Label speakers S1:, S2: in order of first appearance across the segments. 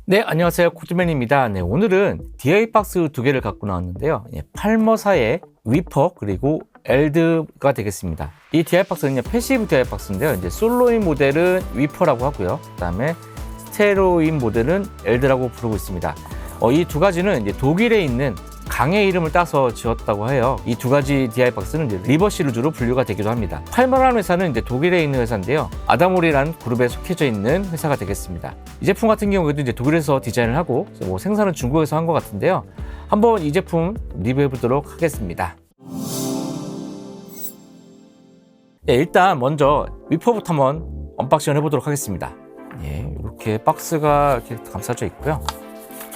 S1: 네, 안녕하세요. 코드맨입니다. 네, 오늘은 DI 박스 두 개를 갖고 나왔는데요. 팔머사의 위퍼 그리고 엘드가 되겠습니다. 이 DI 박스는 패시브 DI 박스인데요. 이제 솔로인 모델은 위퍼라고 하고요. 그다음에 스테로인 모델은 엘드라고 부르고 있습니다. 이 두 가지는 이제 독일에 있는 강의 이름을 따서 지었다고 해요. 이 두 가지 DI 박스는 이제 리버 시리즈로 분류가 되기도 합니다. 팔머라는 회사는 이제 독일에 있는 회사인데요. 아다모리라는 그룹에 속해져 있는 회사가 되겠습니다. 이 제품 같은 경우에도 이제 독일에서 디자인을 하고 생산은 중국에서 한 것 같은데요. 한번 이 제품 리뷰해 보도록 하겠습니다. 네, 일단 먼저 위퍼부터 한번 언박싱을 해보도록 하겠습니다. 예, 이렇게 박스가 이렇게 감싸져 있고요.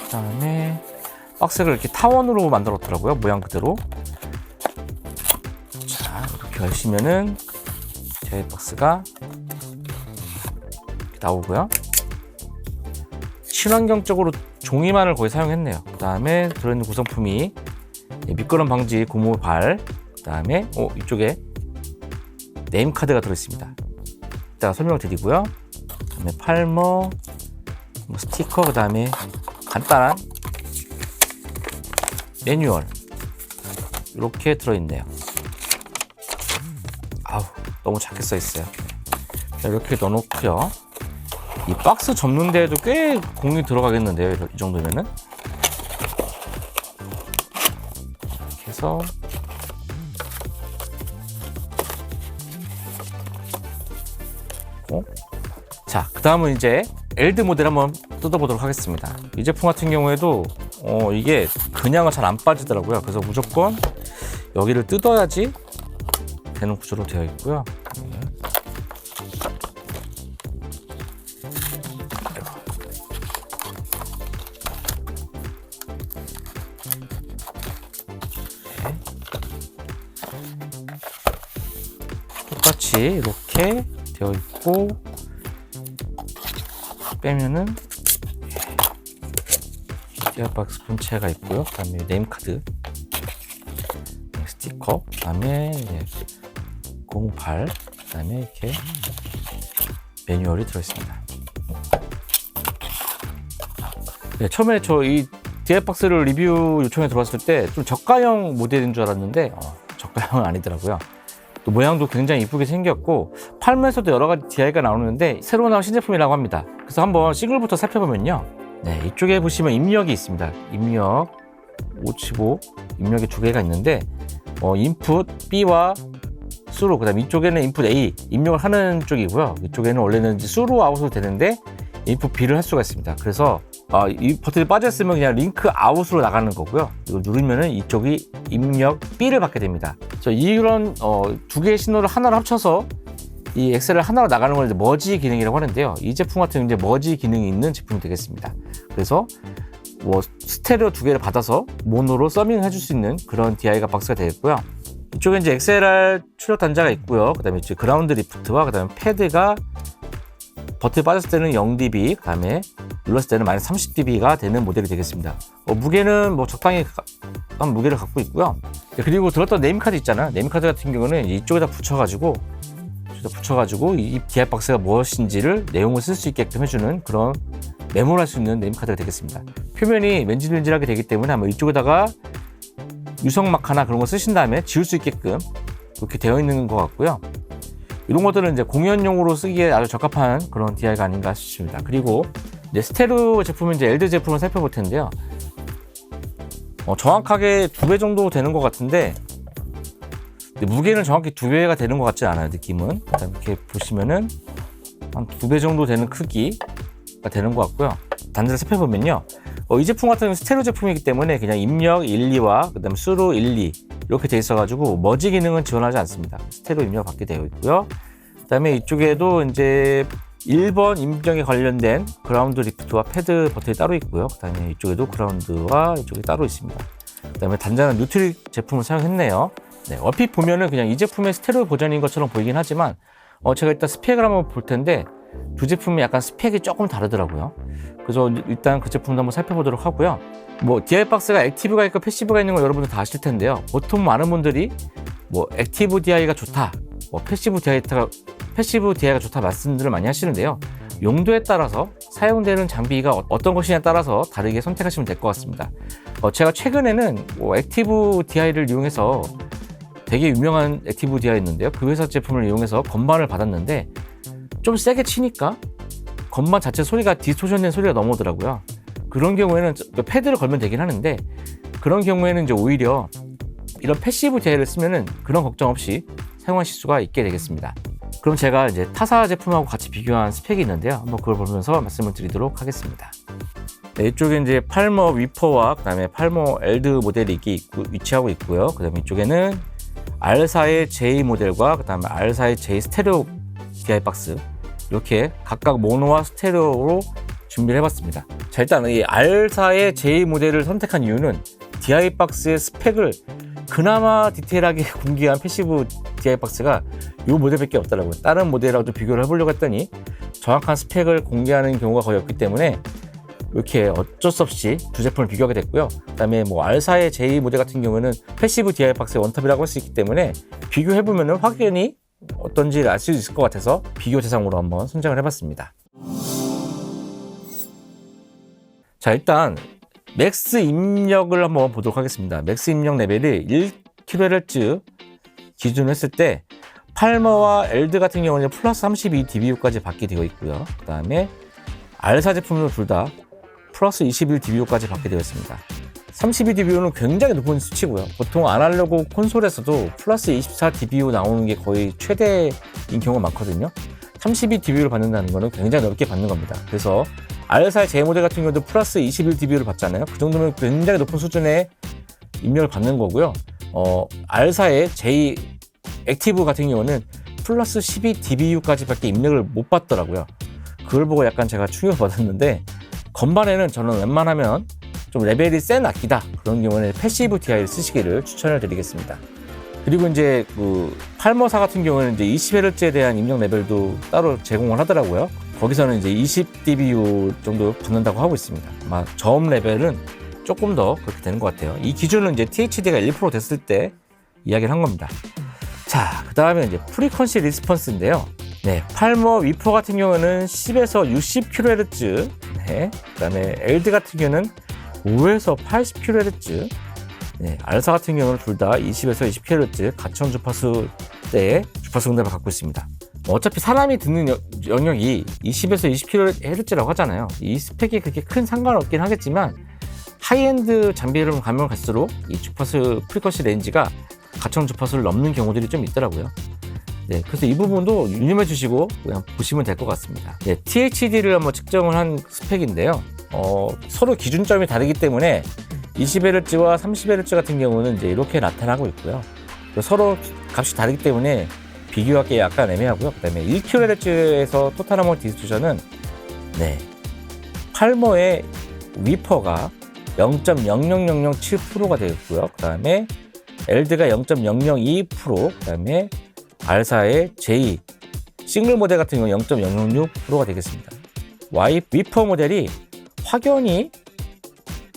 S1: 그다음에 박스를 이렇게 타원으로 만들었더라고요. 모양 그대로. 자, 이렇게 열시면은 DI 박스가 이렇게 나오고요. 친환경적으로 종이만을 거의 사용했네요. 그 다음에 들어있는 구성품이 미끄럼 방지 고무 발, 그 다음에 이쪽에 네임카드가 들어있습니다. 이따가 설명을 드리고요. 그 다음에 팔머, 스티커, 그 다음에 간단한 매뉴얼 이렇게 들어있네요. 아우, 너무 작게 써있어요. 자, 이렇게 넣어놓고요. 이 박스 접는 데에도 꽤 공이 들어가겠는데요. 이 정도면은. 이렇게 해서 자, 그 다음은 이제 엘드 모델 한번 뜯어보도록 하겠습니다. 이 제품 같은 경우에도 이게 그냥은 잘 안 빠지더라고요. 그래서 무조건 여기를 뜯어야지 되는 구조로 되어 있고요. 똑같이 이렇게 되어 있고, 빼면은 DI 박스 본체가 있고요. 그 다음에 네임카드, 스티커, 그 다음에 고무발, 그 다음에 이렇게 매뉴얼이 들어있습니다. 네, 처음에 저 이 DI 박스를 리뷰 요청에 들어왔을 때 좀 저가형 모델인 줄 알았는데 저가형은 아니더라고요. 또 모양도 굉장히 이쁘게 생겼고, 팔머에서도 여러 가지 DI가 나오는데 새로 나온 신제품이라고 합니다. 그래서 한번 싱글부터 살펴보면요. 네, 이쪽에 보시면 입력이 있습니다. 입력 575 입력이 두 개가 있는데 인풋 B와 수로, 그 다음 이쪽에는 인풋 A 입력을 하는 쪽이고요. 이쪽에는 원래는 수로 아웃으로 되는데 인풋 B를 할 수가 있습니다. 그래서 이 버튼이 빠졌으면 그냥 링크 아웃으로 나가는 거고요. 이걸 누르면은 이쪽이 입력 B를 받게 됩니다. 이런 두 개의 신호를 하나로 합쳐서 이 엑셀을 하나로 나가는 걸 이제 머지 기능이라고 하는데요. 이 제품 같은 경우는 이제 머지 기능이 있는 제품이 되겠습니다. 그래서 스테레오 두 개를 받아서 모노로 서밍 해줄 수 있는 그런 DI가 박스가 되겠고요. 이쪽에 이제 XLR 출력 단자가 있고요. 그다음에 이제 그라운드 리프트와 그다음에 패드가 버튼이 빠졌을 때는 0dB, 그다음에 눌렀을 때는 마이너스 30dB가 되는 모델이 되겠습니다. 무게는 적당히 한 무게를 갖고 있고요. 그리고 들었던 네임카드 있잖아요. 네임카드 같은 경우는 이쪽에다 붙여가지고 이 DI 박스가 무엇인지를 내용을 쓸 수 있게끔 해주는 그런 메모를 할 수 있는 네임카드가 되겠습니다. 표면이 맨질맨질하게 되기 때문에 아마 이쪽에다가 유성마카나 그런 거 쓰신 다음에 지울 수 있게끔 이렇게 되어 있는 것 같고요. 이런 것들은 이제 공연용으로 쓰기에 아주 적합한 그런 DI가 아닌가 싶습니다. 그리고 이제 스테레오 제품은 이제 엘드 제품을 살펴볼 텐데요. 정확하게 2배 정도 되는 것 같은데, 무게는 정확히 2배가 되는 것 같지 않아요, 느낌은. 이렇게 보시면은 한 2배 정도 되는 크기가 되는 것 같고요. 단자를 살펴보면요. 이 제품 같은 경우는 스테레오 제품이기 때문에 그냥 입력 1, 2와 그다음 수로 1, 2 이렇게 돼 있어가지고 머지 기능은 지원하지 않습니다. 스테레오 입력 받게 되어 있고요. 그다음에 이쪽에도 이제 1번 입력에 관련된 그라운드 리프트와 패드 버튼이 따로 있고요. 그다음에 이쪽에도 그라운드와 이쪽이 따로 있습니다. 그다음에 단자는 뉴트릭 제품을 사용했네요. 네, 얼핏 보면은 그냥 이 제품의 스테레오 버전인 것처럼 보이긴 하지만 제가 일단 스펙을 한번 볼 텐데 두 제품이 약간 스펙이 조금 다르더라고요. 그래서 일단 그 제품도 한번 살펴보도록 하고요. DI 박스가 액티브가 있고 패시브가 있는 거 여러분들 다 아실 텐데요. 보통 많은 분들이 액티브 DI가 좋다, 패시브 DI가 좋다 말씀들을 많이 하시는데요. 용도에 따라서 사용되는 장비가 어떤 것이냐에 따라서 다르게 선택하시면 될 것 같습니다. 제가 최근에는 액티브 DI를 이용해서 되게 유명한 액티브 DI 있는데요. 그 회사 제품을 이용해서 건반을 받았는데 좀 세게 치니까 건반 자체 소리가 디스토션된 소리가 넘어오더라고요. 그런 경우에는 패드를 걸면 되긴 하는데 그런 경우에는 이제 오히려 이런 패시브 DI를 쓰면은 그런 걱정 없이 사용하실 수가 있게 되겠습니다. 그럼 제가 이제 타사 제품하고 같이 비교한 스펙이 있는데요. 한번 그걸 보면서 말씀을 드리도록 하겠습니다. 네, 이쪽에 이제 팔머 위퍼와 그다음에 팔머 엘드 모델이 위치하고 있고요. 그다음에 이쪽에는 R4의 J 모델과 그다음에 R4의 J 스테레오 DI 박스 이렇게 각각 모노와 스테레오로 준비를 해봤습니다. 자, 일단 이 R4의 J 모델을 선택한 이유는 DI 박스의 스펙을 그나마 디테일하게 공개한 패시브 DI 박스가 이 모델밖에 없더라고요. 다른 모델하고도 비교를 해보려고 했더니 정확한 스펙을 공개하는 경우가 거의 없기 때문에 이렇게 어쩔 수 없이 두 제품을 비교하게 됐고요. 그 다음에 뭐 R4의 J 모델 같은 경우는 패시브 DI 박스의 원탑이라고 할 수 있기 때문에 비교해보면 확연히 어떤지 알 수 있을 것 같아서 비교 대상으로 한번 선정을 해봤습니다. 자, 일단 맥스 입력을 한번 보도록 하겠습니다. 맥스 입력 레벨이 1kHz 기준으로 했을 때 팔머와 엘드 같은 경우는 플러스 32dB까지 받게 되어 있고요. 그 다음에 R4 제품은 둘 다 플러스 21dB까지 받게 되어 있습니다. 32dB는 굉장히 높은 수치고요. 보통 아날로그 콘솔에서도 플러스 24dB 나오는 게 거의 최대인 경우가 많거든요. 32dB를 받는다는 것은 굉장히 넓게 받는 겁니다. 그래서 R4의 J 모델 같은 경우도 플러스 21dB를 받잖아요. 그 정도면 굉장히 높은 수준의 입력을 받는 거고요. R4의 J 액티브 같은 경우는 플러스 12dB까지 밖에 입력을 못 받더라고요. 그걸 보고 약간 제가 충격을 받았는데 건반에는 저는 웬만하면 좀 레벨이 센 악기다 그런 경우는 패시브 DI를 쓰시기를 추천을 드리겠습니다. 그리고 이제 그 팔머사 같은 경우는 이제 20Hz에 대한 입력 레벨도 따로 제공을 하더라고요. 거기서는 이제 20dBu 정도 받는다고 하고 있습니다. 아마 저음 레벨은 조금 더 그렇게 되는 것 같아요. 이 기준은 이제 THD가 1% 됐을 때 이야기를 한 겁니다. 자, 그 다음에 이제 프리퀀시 리스폰스인데요. 네, 팔머 위퍼 같은 경우는 10에서 60kHz, 네, 그 다음에 엘드 같은 경우는 5에서 80kHz, 네, R4 같은 경우는 둘 다 20에서 20kHz 가청 주파수대의 주파수 응답을 갖고 있습니다. 어차피 사람이 듣는 영역이 20에서 20kHz라고 하잖아요. 이 스펙이 그렇게 큰 상관없긴 하겠지만 하이엔드 장비를 가면 갈수록 이 주파수 프리퀀시 레인지가 가청 주파수를 넘는 경우들이 좀 있더라고요. 네, 그래서 이 부분도 유념해 주시고 그냥 보시면 될 것 같습니다. 네, THD를 한번 측정을 한 스펙인데요. 서로 기준점이 다르기 때문에 20Hz와 30Hz 같은 경우는 이제 이렇게 나타나고 있고요. 서로 값이 다르기 때문에 비교하기 약간 애매하고요. 그 다음에 1kHz에서 토탈 하모닉 디스토션은 네, 팔머의 위퍼가 0.00007%가 되었고요. 그 다음에 엘드가 0.002%, 그 다음에 R4의 J 싱글 모델 같은 경우는 0.006%가 되겠습니다. 위퍼 모델이 확연히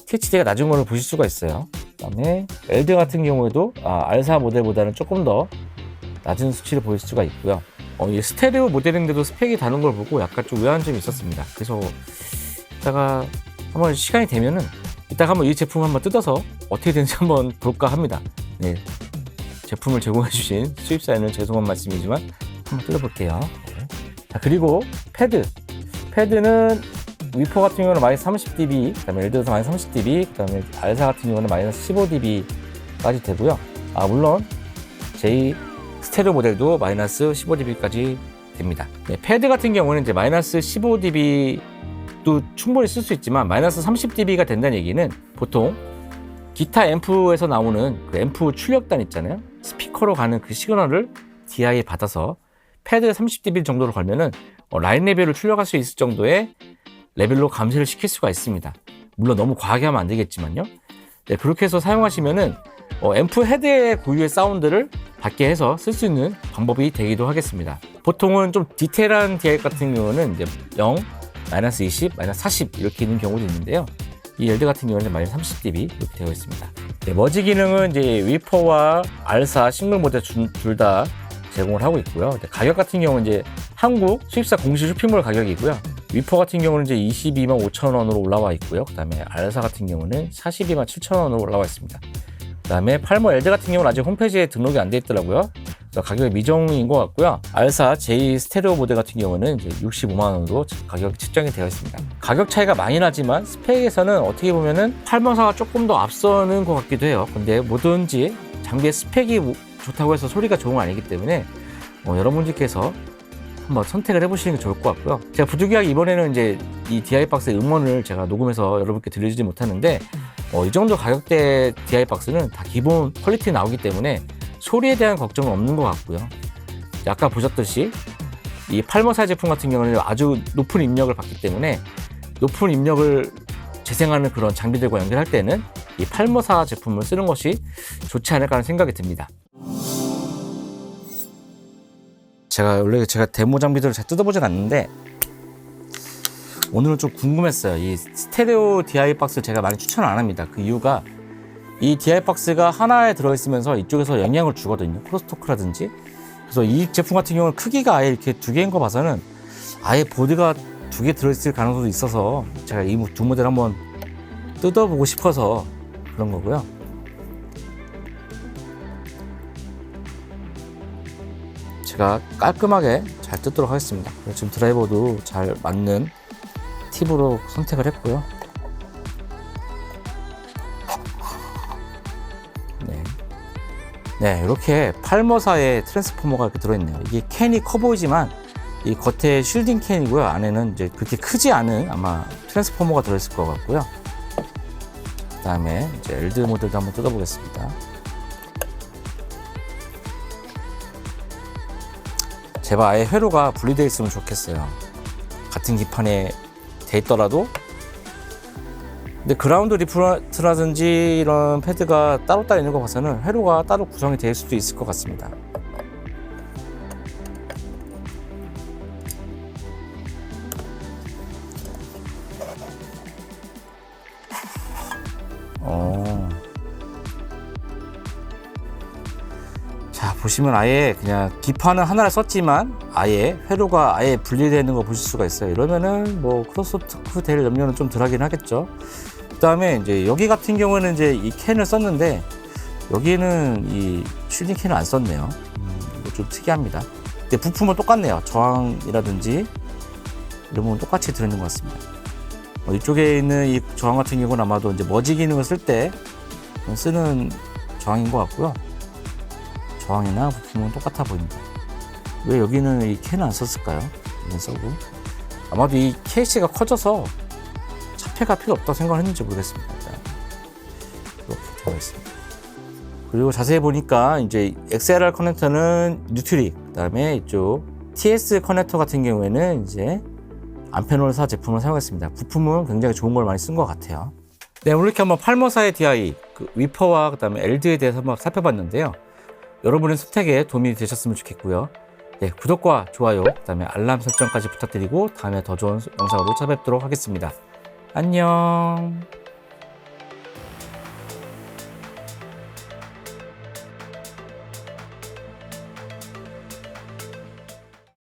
S1: THD가 낮은 것을 보실 수가 있어요. 그 다음에 엘드 같은 경우에도 R4 모델보다는 조금 더 낮은 수치를 보일 수가 있고요. 이 스테레오 모델인데도 스펙이 다른 걸 보고 약간 좀 의아한 점이 있었습니다. 그래서 이따가 한번 시간이 되면은 이따가 한번 이 제품 한번 뜯어서 어떻게 되는지 한번 볼까 합니다. 네, 제품을 제공해주신 수입사에는 죄송한 말씀이지만 한번 뜯어볼게요. 네. 자, 그리고 패드는 위퍼 같은 경우는 마이너스 30dB, 그 다음에 엘드에서 마이너스 30dB, 그 다음에 R4 같은 경우는 마이너스 15dB까지 되고요. 물론 J 스테레오 모델도 마이너스 15dB까지 됩니다. 네, 패드 같은 경우는 이제 마이너스 15dB도 충분히 쓸 수 있지만 마이너스 30dB가 된다는 얘기는 보통 기타 앰프에서 나오는 그 앰프 출력단 있잖아요. 스피커로 가는 그 시그널을 DI에 받아서 패드 30dB 정도로 걸면은 라인 레벨을 출력할 수 있을 정도의 레벨로 감쇄를 시킬 수가 있습니다. 물론 너무 과하게 하면 안 되겠지만요. 네, 그렇게 해서 사용하시면은 앰프 헤드의 고유의 사운드를 받게 해서 쓸 수 있는 방법이 되기도 하겠습니다. 보통은 좀 디테일한 DI 같은 경우는 이제 0, 마이너스 20, 마이너스 40 이렇게 있는 경우도 있는데요. 이 엘드 같은 경우는 마이너스 30dB 이렇게 되어 있습니다. 네, 머지 기능은 이제 위퍼와 R4 싱글 모델 둘 다 제공을 하고 있고요. 가격 같은 경우는 이제 한국 수입사 공식 쇼핑몰 가격이고요. 위퍼 같은 경우는 이제 22만 5천 원으로 올라와 있고요. 그 다음에 알사 같은 경우는 42만 7천 원으로 올라와 있습니다. 그 다음에 팔모 LD 같은 경우는 아직 홈페이지에 등록이 안 돼 있더라고요. 그래서 가격이 미정인 것 같고요. 알사 J 스테레오 모델 같은 경우는 이제 65만 원으로 가격이 측정이 되어 있습니다. 가격 차이가 많이 나지만 스펙에서는 어떻게 보면은 팔모사가 조금 더 앞서는 것 같기도 해요. 근데 뭐든지 장비의 스펙이 좋다고 해서 소리가 좋은 건 아니기 때문에 여러분들께서 한번 선택을 해보시는 게 좋을 것 같고요. 제가 부득이하게 이번에는 이제 이 DI박스의 음원을 제가 녹음해서 여러분께 들려주지 못하는데 이 정도 가격대 DI박스는 다 기본 퀄리티 나오기 때문에 소리에 대한 걱정은 없는 것 같고요. 아까 보셨듯이 이 팔머사 제품 같은 경우는 아주 높은 입력을 받기 때문에 높은 입력을 재생하는 그런 장비들과 연결할 때는 이 팔머사 제품을 쓰는 것이 좋지 않을까 하는 생각이 듭니다. 원래 제가 데모 장비들을 잘 뜯어보진 않는데 오늘은 좀 궁금했어요. 이 스테레오 DI박스 제가 많이 추천 안 합니다. 그 이유가 이 DI박스가 하나에 들어있으면서 이쪽에서 영향을 주거든요. 크로스토크라든지. 그래서 이 제품 같은 경우는 크기가 아예 이렇게 두 개인 거 봐서는 아예 보드가 두 개 들어있을 가능성도 있어서 제가 이 두 모델 한번 뜯어보고 싶어서 그런 거고요. 제가 깔끔하게 잘 뜯도록 하겠습니다. 지금 드라이버도 잘 맞는 팁으로 선택을 했고요. 네, 이렇게 팔머사의 트랜스포머가 이렇게 들어있네요. 이게 캔이 커 보이지만 이 겉에 쉴딩 캔이고요. 안에는 이제 그렇게 크지 않은 아마 트랜스포머가 들어있을 것 같고요. 그 다음에 이제 LD 모델도 한번 뜯어보겠습니다. 제발 아예 회로가 분리되어 있으면 좋겠어요. 같은 기판에 돼 있더라도. 근데 그라운드 리프트라든지 이런 패드가 따로 있는 거 봐서는 회로가 따로 구성이 될 수도 있을 것 같습니다. 자, 보시면 아예 그냥 기판은 하나를 썼지만 아예 회로가 아예 분리되는 거 보실 수가 있어요. 이러면은 뭐 크로스토크 될 염려는 좀 덜하긴 하겠죠. 그 다음에 이제 여기 같은 경우는 이제 이 캔을 썼는데 여기는 이 쉴딩 캔을 안 썼네요. 이거 좀 특이합니다. 근데 부품은 똑같네요. 저항이라든지 이런 부분 똑같이 들어있는 것 같습니다. 이쪽에 있는 이 저항 같은 경우는 아마도 이제 머지 기능을 쓸 때 쓰는 저항인 것 같고요. 저항이나 부품은 똑같아 보입니다. 왜 여기는 이 캔을 안 썼을까요? 이건 써고 아마도 이 케이스가 커져서 차폐가 필요 없다고 생각을 했는지 모르겠습니다. 이렇게 되어 있습니다. 그리고 자세히 보니까 이제 XLR 커넥터는 뉴트리, 그다음에 이쪽 TS 커넥터 같은 경우에는 이제 암페놀사 제품을 사용했습니다. 부품은 굉장히 좋은 걸 많이 쓴 것 같아요. 네, 오늘 이렇게 한번 팔머사의 DI, 위퍼와 그다음에 LD에 대해서 한번 살펴봤는데요. 여러분의 선택에 도움이 되셨으면 좋겠고요. 네, 구독과 좋아요, 그다음에 알람 설정까지 부탁드리고 다음에 더 좋은 영상으로 찾아뵙도록 하겠습니다. 안녕.